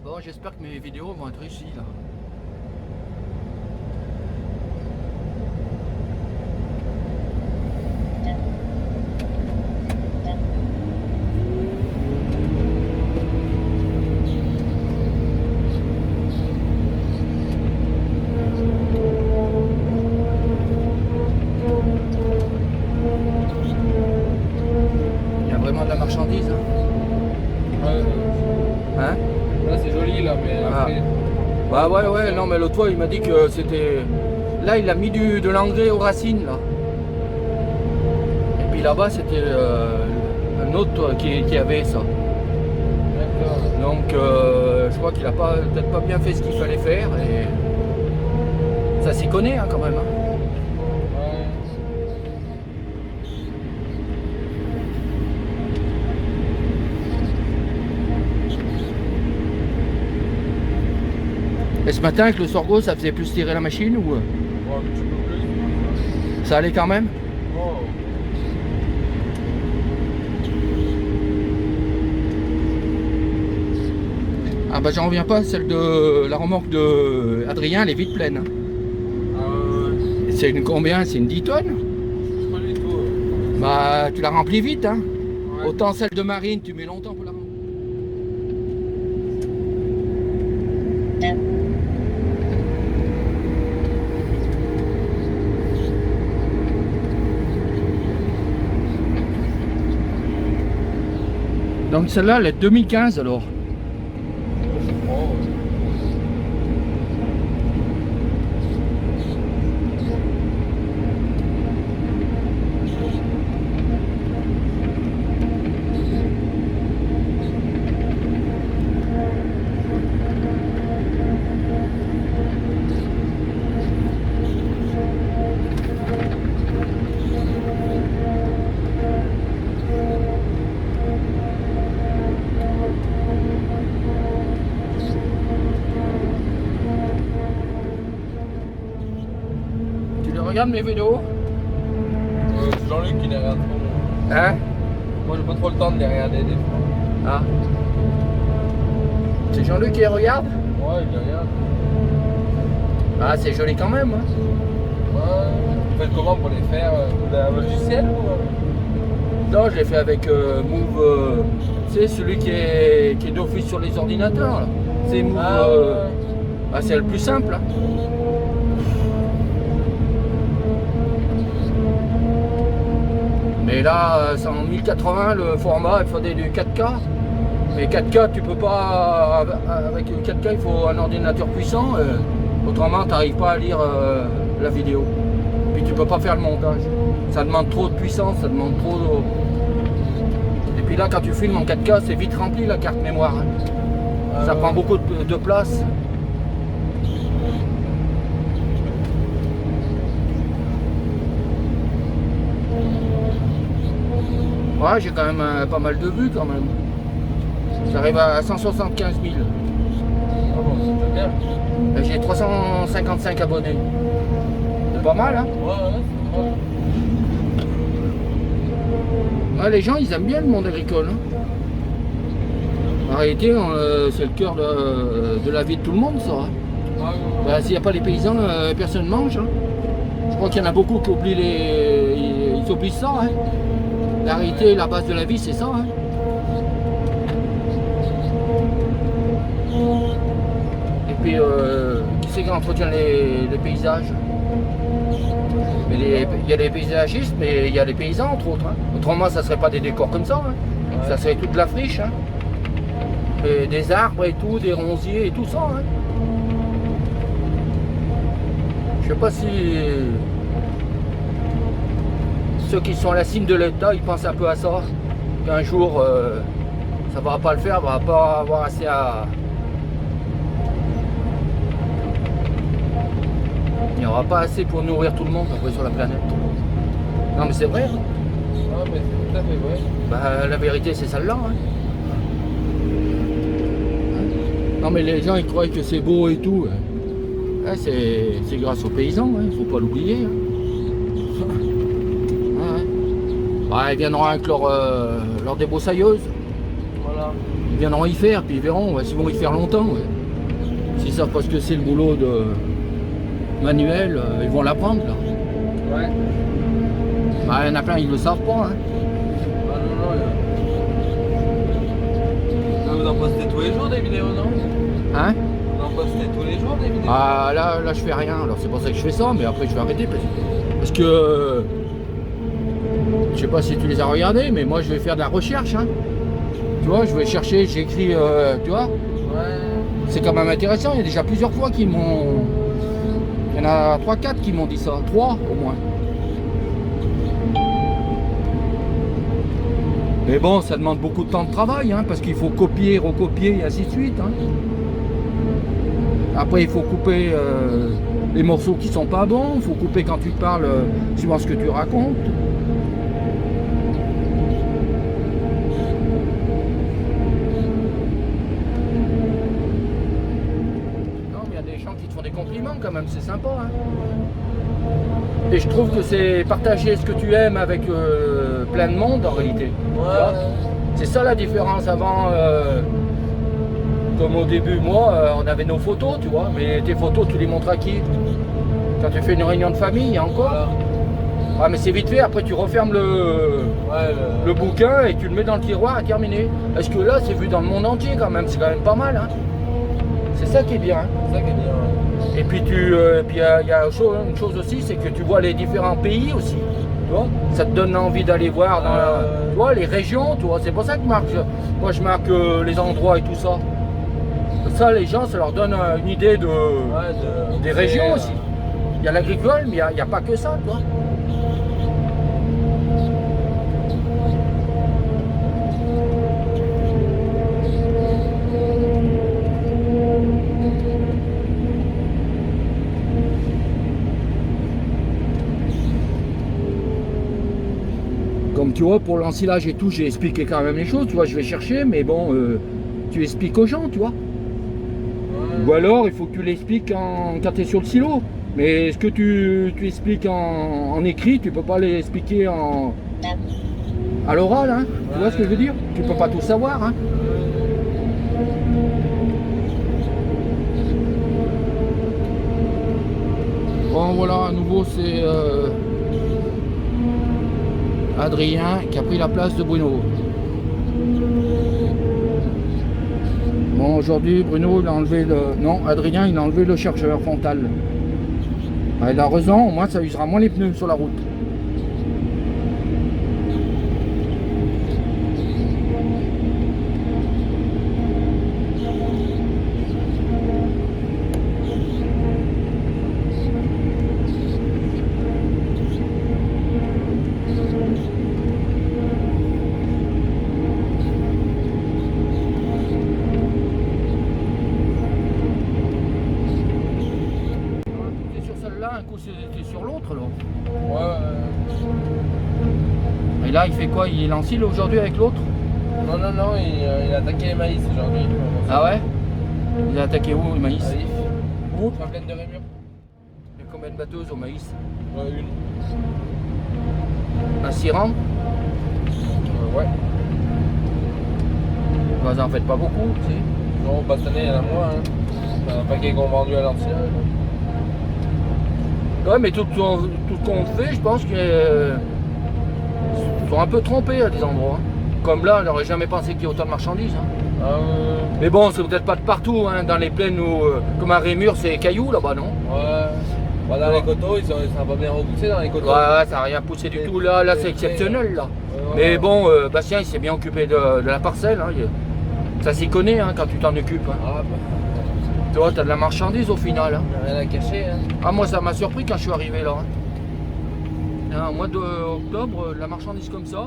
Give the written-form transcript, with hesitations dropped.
Bon, j'espère que mes vidéos vont être réussies là. Il y a vraiment de la marchandise, hein. Ouais, Hein? là c'est joli là, mais après. Bah ouais, non mais l'autre fois il m'a dit que c'était... Là il a mis de l'engrais aux racines là. Et puis là-bas c'était un autre qui avait ça. D'accord. Donc je crois qu'il a peut-être pas bien fait ce qu'il fallait faire et ça s'y connaît hein, quand même. Hein. Ouais. Et ce matin avec le sorgho ça faisait plus tirer la machine ou Bon, un petit peu plus. ça allait quand même? Oh. Ah bah j'en reviens pas, celle de la remorque de Adrien elle est vite pleine. Hein. C'est une combien? C'est une 10 tonnes? Pas du tout. Bah tu la remplis vite hein. Ouais. Autant celle de Marine tu mets longtemps pour la remplir. Donc celle-là elle est 2015 alors. Oh. Tu les regardes mes vidéos? C'est Jean-Luc qui les regarde trop. Hein? Moi j'ai pas trop le temps de les regarder des fois. Ah. C'est Jean-Luc qui les regarde? Ouais, il les regarde. Ah c'est joli quand même. Hein. Ouais. Vous faites comment pour les faire? Un logiciel ou? Non je l'ai fait avec Move, tu sais celui qui est d'office sur les ordinateurs là. C'est Move. Ah, ouais. Ah, c'est le plus simple. Hein. Mais là, c'est en 1080 le format, il faudrait du 4K. Mais 4K, tu peux pas. Avec 4K, il faut un ordinateur puissant. Autrement, tu n'arrives pas à lire la vidéo. Puis tu peux pas faire le montage. Ça demande trop de puissance, ça demande trop de. Et puis là, quand tu filmes en 4K, c'est vite rempli la carte mémoire. Hein. Ça prend beaucoup de place. Ouais, j'ai quand même pas mal de vues quand même. J'arrive à 175 000. Ah bon, c'est bien. Et j'ai 355 abonnés. C'est pas mal, hein? Ouais, c'est drôle. Ouais, les gens, ils aiment bien le monde agricole. Hein. En réalité, c'est le cœur de la vie de tout le monde, ça. Hein. Ah, ouais. Bah, s'il n'y a pas les paysans, personne ne mange. Hein. Je crois qu'il y en a beaucoup qui oublient ils oublient ça. Hein. La réalité, la base de la vie, c'est ça. Hein. Et puis, qui c'est qui entretient les paysages? Mais il y a les paysagistes, mais il y a les paysans, entre autres. Hein. Autrement, ça ne serait pas des décors comme ça. Hein. Ouais. Ça serait toute de la friche. Hein. Et des arbres et tout, des rosiers et tout ça. Hein. Je sais pas si ceux qui sont à la cime de l'État, ils pensent un peu à ça. Qu'un jour, ça va pas le faire, on va pas avoir assez à... Il n'y aura pas assez pour nourrir tout le monde après sur la planète. Non mais c'est vrai. Hein. Ah, mais c'est tout à fait vrai. Bah, la vérité c'est celle-là. Hein. Non mais les gens ils croient que c'est beau et tout. Hein. Ouais, c'est grâce aux paysans, hein. Faut pas l'oublier. Hein. Ouais. Bah, ils viendront avec leur débroussailleuse. Voilà. Ils viendront y faire, puis ils verront, ouais, s'ils vont y faire longtemps. Ouais. S'ils savent pas ce que c'est le boulot de manuel, ils vont l'apprendre là. Ouais. Bah, il y en a plein, ils le savent pas. Hein. Ah non, non. Vous en postez tous les jours des vidéos, non? Hein? Vous en postez tous les jours des vidéos? Ah là je fais rien, alors c'est pour ça que je fais ça, mais après je vais arrêter parce que je sais pas si tu les as regardés, mais moi je vais faire de la recherche. Hein. Tu vois, je vais chercher, j'écris, tu vois. Ouais. C'est quand même intéressant, il y a déjà plusieurs fois qu'ils m'ont. Il y en a 3-4 qui m'ont dit ça, 3 au moins. Mais bon, ça demande beaucoup de temps de travail, hein, parce qu'il faut copier, recopier et ainsi de suite. Hein. Après, il faut couper les morceaux qui sont pas bons, il faut couper quand tu parles suivant ce que tu racontes. Non, mais il y a des gens qui te font des compliments quand même, c'est sympa. Hein. Et je trouve que c'est partager ce que tu aimes avec plein de monde en réalité. Ouais. C'est ça la différence avant. Comme au début, moi, on avait nos photos, tu vois, mais tes photos, tu les montres à qui? Quand tu fais une réunion de famille, encore. Voilà. Ah, mais c'est vite fait, après tu refermes le bouquin et tu le mets dans le tiroir et terminé. Est-ce que là, c'est vu dans le monde entier quand même, c'est quand même pas mal. Hein. C'est ça qui est bien. Hein. C'est ça qui est bien. Ouais. Et puis il y a une chose aussi, c'est que tu vois les différents pays aussi. Tu vois, ça te donne envie d'aller voir dans tu vois, les régions, tu vois, c'est pour ça que moi je marque les endroits et tout ça. Ça, les gens, ça leur donne une idée des régions aussi. Il y a l'agricole, mais il n'y a pas que ça, tu vois. Comme tu vois, pour l'ensilage et tout, j'ai expliqué quand même les choses, tu vois, je vais chercher, mais bon, tu expliques aux gens, tu vois. Ou alors, il faut que tu l'expliques quand tu es sur le silo. Mais ce que tu expliques en écrit, tu peux pas l'expliquer à l'oral. Hein. Tu vois ce que je veux dire? Tu peux pas tout savoir. Hein. Bon, voilà, à nouveau, c'est Adrien qui a pris la place de Bruno. Bon, aujourd'hui, Bruno, il a enlevé le... Non, Adrien, il a enlevé le chargeur frontal. Il a raison, au moins, ça usera moins les pneus sur la route. Un coup c'était sur l'autre là. Ouais. Et là il fait quoi? Il encile aujourd'hui avec l'autre? Non, non, non, il a attaqué les maïs aujourd'hui. Ah ouais? Il a attaqué où le maïs? Où? La plaine de Rémur. Il y a combien de batteuses au maïs? Une. Un Siran? Ouais. Vous en faites pas beaucoup, tu sais? Non, pas cette année, il y en a moins. Hein. Il y en a un paquet qui ont vendu à l'ensilage. Ouais, mais tout ce qu'on fait, je pense qu'ils sont un peu trompés à des endroits. Hein. Comme là, on n'aurait jamais pensé qu'il y ait autant de marchandises. Hein. Mais bon, c'est peut-être pas de partout, hein, dans les plaines où, comme à Rémur, c'est cailloux là-bas, non? Ouais. Bah, dans les coteaux, ça n'a pas bien repoussé dans les coteaux. Ouais, ça n'a rien poussé du tout. Là c'est exceptionnel, là. Mais bon, Bastien, il s'est bien occupé de la parcelle. Hein. Ça s'y connaît hein, quand tu t'en occupes. Hein. Ah, bah. Tu vois, t'as de la marchandise au final. Hein. Rien à cacher. Hein. Ah, moi, ça m'a surpris quand je suis arrivé là. Hein. Au mois d'octobre, la marchandise comme ça.